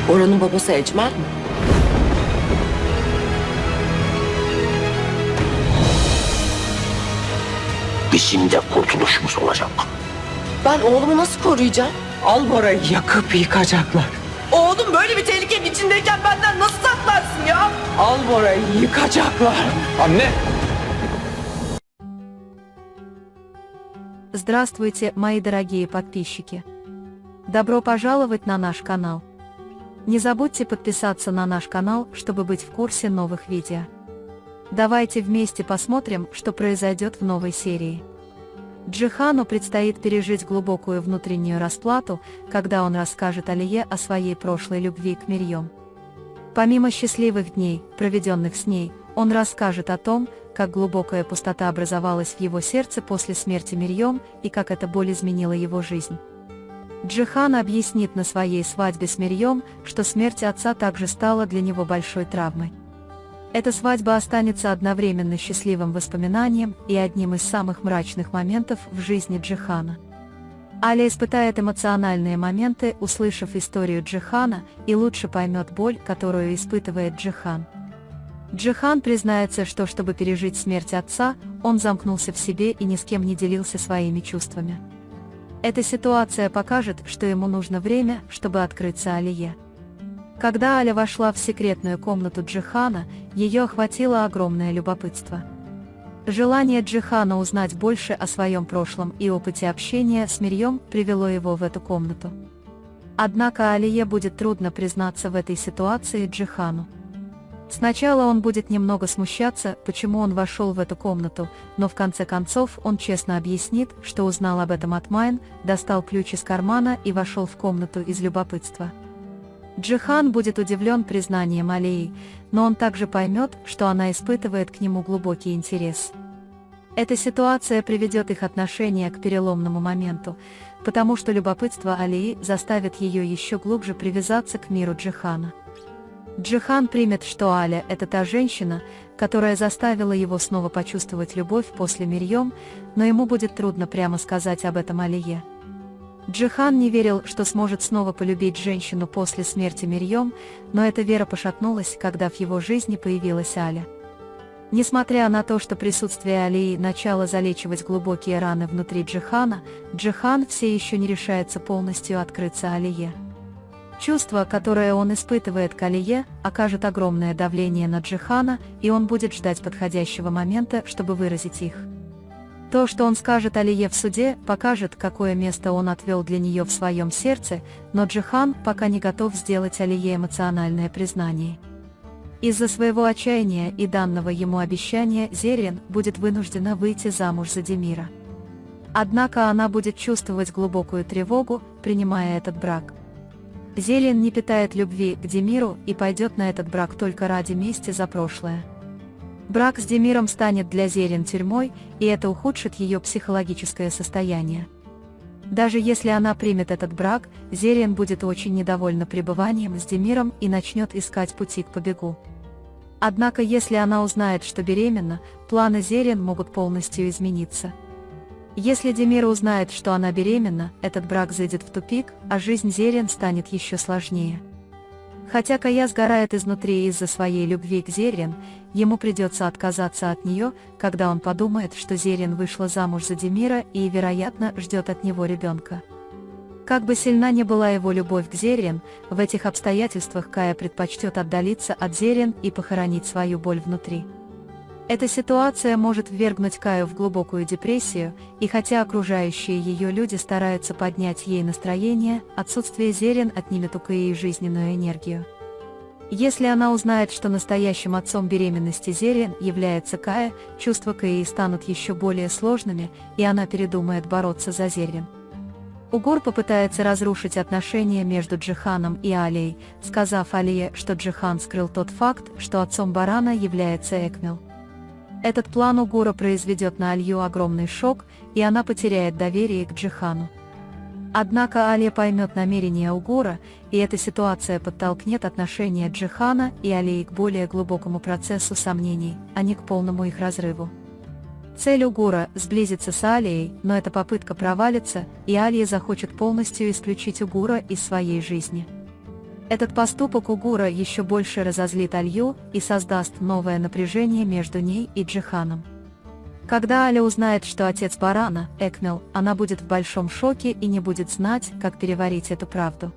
Oranın babası Ecmel mi? Bizim de kurtuluşumuz olacak. Ben oğlumu nasıl koruyacağım? Albora'yı yakıp yıkacaklar. Oğlum böyle bir tehlikenin içindeyken benden nasıl saklarsın ya? Albora'yı yıkacaklar. Anne! Здравствуйте, мои дорогие подписчики! Добро пожаловать на наш канал! Не забудьте подписаться на наш канал, чтобы быть в курсе новых видео. Давайте вместе посмотрим, что произойдет в новой серии. Джихану предстоит пережить глубокую внутреннюю расплату, когда он расскажет Алие о своей прошлой любви к Мирьем. Помимо счастливых дней, проведенных с ней, он расскажет о том, как глубокая пустота образовалась в его сердце после смерти Мирьем и как эта боль изменила его жизнь. Джихан объяснит на своей свадьбе с Мирьем, что смерть отца также стала для него большой травмой. Эта свадьба останется одновременно счастливым воспоминанием и одним из самых мрачных моментов в жизни Джихана. Аля испытает эмоциональные моменты, услышав историю Джихана, и лучше поймет боль, которую испытывает Джихан. Джихан признается, что чтобы пережить смерть отца, он замкнулся в себе и ни с кем не делился своими чувствами. Эта ситуация покажет, что ему нужно время, чтобы открыться Алие. Когда Аля вошла в секретную комнату Джихана, ее охватило огромное любопытство. Желание Джихана узнать больше о своем прошлом и опыте общения с Мирьем привело его в эту комнату. Однако Алие будет трудно признаться в этой ситуации Джихану. Сначала он будет немного смущаться, почему он вошел в эту комнату, но в конце концов он честно объяснит, что узнал об этом от Майн, достал ключ из кармана и вошел в комнату из любопытства. Джихан будет удивлен признанием Алии, но он также поймет, что она испытывает к нему глубокий интерес. Эта ситуация приведет их отношения к переломному моменту, потому что любопытство Алии заставит ее еще глубже привязаться к миру Джихана. Джихан примет, что Аля – это та женщина, которая заставила его снова почувствовать любовь после Мирьем, но ему будет трудно прямо сказать об этом Алие. Джихан не верил, что сможет снова полюбить женщину после смерти Мирьем, но эта вера пошатнулась, когда в его жизни появилась Аля. Несмотря на то, что присутствие Алии начало залечивать глубокие раны внутри Джихана, Джихан все еще не решается полностью открыться Алие. Чувство, которое он испытывает к Алие, окажет огромное давление на Джихана, и он будет ждать подходящего момента, чтобы выразить их. То, что он скажет Алие в суде, покажет, какое место он отвел для нее в своем сердце, но Джихан пока не готов сделать Алие эмоциональное признание. Из-за своего отчаяния и данного ему обещания Зерин будет вынуждена выйти замуж за Демира. Однако она будет чувствовать глубокую тревогу, принимая этот брак. Зелен не питает любви к Демиру и пойдет на этот брак только ради мести за прошлое. Брак с Демиром станет для Зелен тюрьмой, и это ухудшит ее психологическое состояние. Даже если она примет этот брак, Зелен будет очень недовольна пребыванием с Демиром и начнет искать пути к побегу. Однако если она узнает, что беременна, планы Зелен могут полностью измениться. Если Демир узнает, что она беременна, этот брак зайдет в тупик, а жизнь Зерин станет еще сложнее. Хотя Кая сгорает изнутри из-за своей любви к Зерин, ему придется отказаться от нее, когда он подумает, что Зерин вышла замуж за Демира и, вероятно, ждет от него ребенка. Как бы сильна ни была его любовь к Зерин, в этих обстоятельствах Кая предпочтет отдалиться от Зерин и похоронить свою боль внутри. Эта ситуация может ввергнуть Каю в глубокую депрессию, и хотя окружающие ее люди стараются поднять ей настроение, отсутствие Зерин отнимет у Каи жизненную энергию. Если она узнает, что настоящим отцом беременности Зерин является Кая, чувства Каи станут еще более сложными, и она передумает бороться за Зерин. Угур попытается разрушить отношения между Джиханом и Алией, сказав Алие, что Джихан скрыл тот факт, что отцом Барана является Экмел. Этот план Угура произведет на Алью огромный шок, и она потеряет доверие к Джихану. Однако Алия поймет намерения Угура, и эта ситуация подтолкнет отношения Джихана и Алии к более глубокому процессу сомнений, а не к полному их разрыву. Цель Угура – сблизиться с Алией, но эта попытка провалится, и Алия захочет полностью исключить Угура из своей жизни. Этот поступок Угура еще больше разозлит Алью и создаст новое напряжение между ней и Джиханом. Когда Аля узнает, что отец Барана – Экмел, она будет в большом шоке и не будет знать, как переварить эту правду.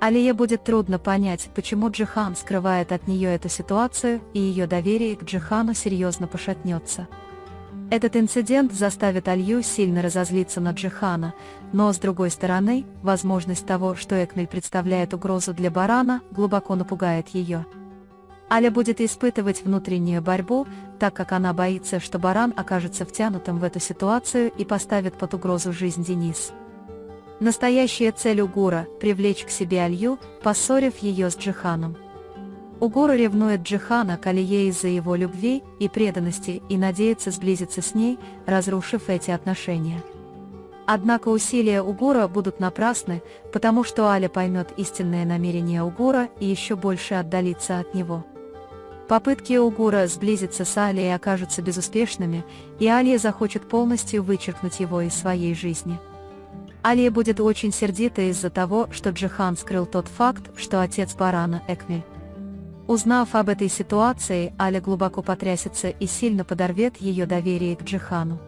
Алие будет трудно понять, почему Джихан скрывает от нее эту ситуацию, и ее доверие к Джихану серьезно пошатнется. Этот инцидент заставит Алью сильно разозлиться на Джихана, но, с другой стороны, возможность того, что Экмель представляет угрозу для Барана, глубоко напугает ее. Аля будет испытывать внутреннюю борьбу, так как она боится, что Баран окажется втянутым в эту ситуацию и поставит под угрозу жизнь Денис. Настоящая цель Угура – привлечь к себе Алью, поссорив ее с Джиханом. Угур ревнует Джихана к Алие из-за его любви и преданности и надеется сблизиться с ней, разрушив эти отношения. Однако усилия Угура будут напрасны, потому что Аля поймет истинное намерение Угура и еще больше отдалится от него. Попытки Угура сблизиться с Алией окажутся безуспешными, и Алия захочет полностью вычеркнуть его из своей жизни. Алия будет очень сердита из-за того, что Джихан скрыл тот факт, что отец Барана – Экмель. Узнав об этой ситуации, Аля глубоко потрясется и сильно подорвет ее доверие к Джихану.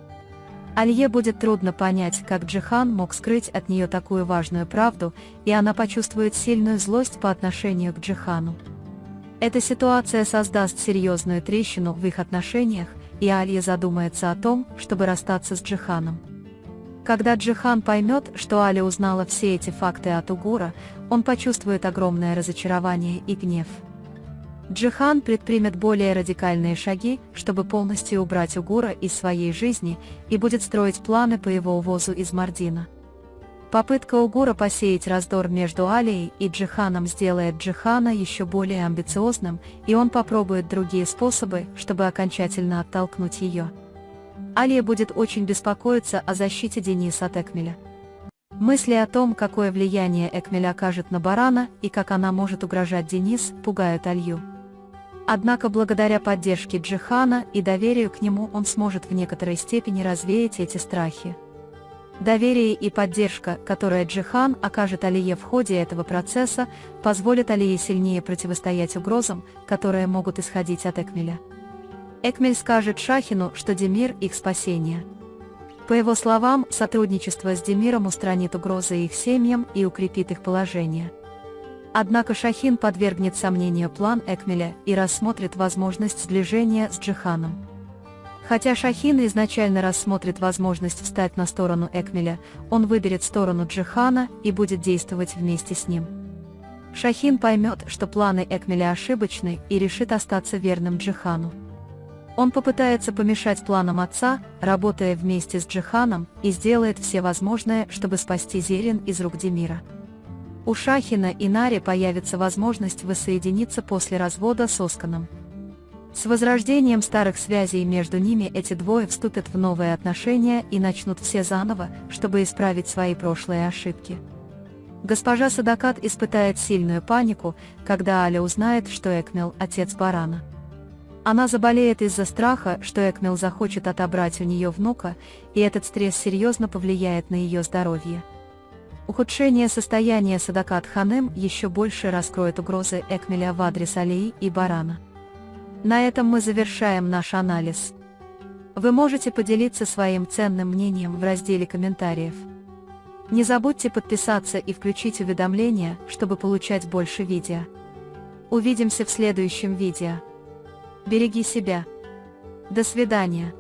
Алье будет трудно понять, как Джихан мог скрыть от нее такую важную правду, и она почувствует сильную злость по отношению к Джихану. Эта ситуация создаст серьезную трещину в их отношениях, и Алье задумается о том, чтобы расстаться с Джиханом. Когда Джихан поймет, что Аля узнала все эти факты от Угура, он почувствует огромное разочарование и гнев. Джихан предпримет более радикальные шаги, чтобы полностью убрать Угура из своей жизни, и будет строить планы по его увозу из Мардина. Попытка Угура посеять раздор между Алией и Джиханом сделает Джихана еще более амбициозным, и он попробует другие способы, чтобы окончательно оттолкнуть ее. Алия будет очень беспокоиться о защите Дениса от Экмеля. Мысли о том, какое влияние Экмель окажет на Барана и как она может угрожать Денис, пугают Алью. Однако благодаря поддержке Джихана и доверию к нему он сможет в некоторой степени развеять эти страхи. Доверие и поддержка, которые Джихан окажет Алие в ходе этого процесса, позволят Алие сильнее противостоять угрозам, которые могут исходить от Экмеля. Экмель скажет Шахину, что Демир – их спасение. По его словам, сотрудничество с Демиром устранит угрозы их семьям и укрепит их положение. Однако Шахин подвергнет сомнению план Экмеля и рассмотрит возможность сближения с Джиханом. Хотя Шахин изначально рассмотрит возможность встать на сторону Экмеля, он выберет сторону Джихана и будет действовать вместе с ним. Шахин поймет, что планы Экмеля ошибочны, и решит остаться верным Джихану. Он попытается помешать планам отца, работая вместе с Джиханом, и сделает все возможное, чтобы спасти Зерин из рук Демира. У Шахина и Нари появится возможность воссоединиться после развода с Осканом. С возрождением старых связей между ними эти двое вступят в новые отношения и начнут все заново, чтобы исправить свои прошлые ошибки. Госпожа Садакат испытает сильную панику, когда Аля узнает, что Экмел – отец Барана. Она заболеет из-за страха, что Экмел захочет отобрать у нее внука, и этот стресс серьезно повлияет на ее здоровье. Ухудшение состояния Садакат Ханым еще больше раскроет угрозы Экмеля в адрес Алии и Барана. На этом мы завершаем наш анализ. Вы можете поделиться своим ценным мнением в разделе комментариев. Не забудьте подписаться и включить уведомления, чтобы получать больше видео. Увидимся в следующем видео. Береги себя. До свидания.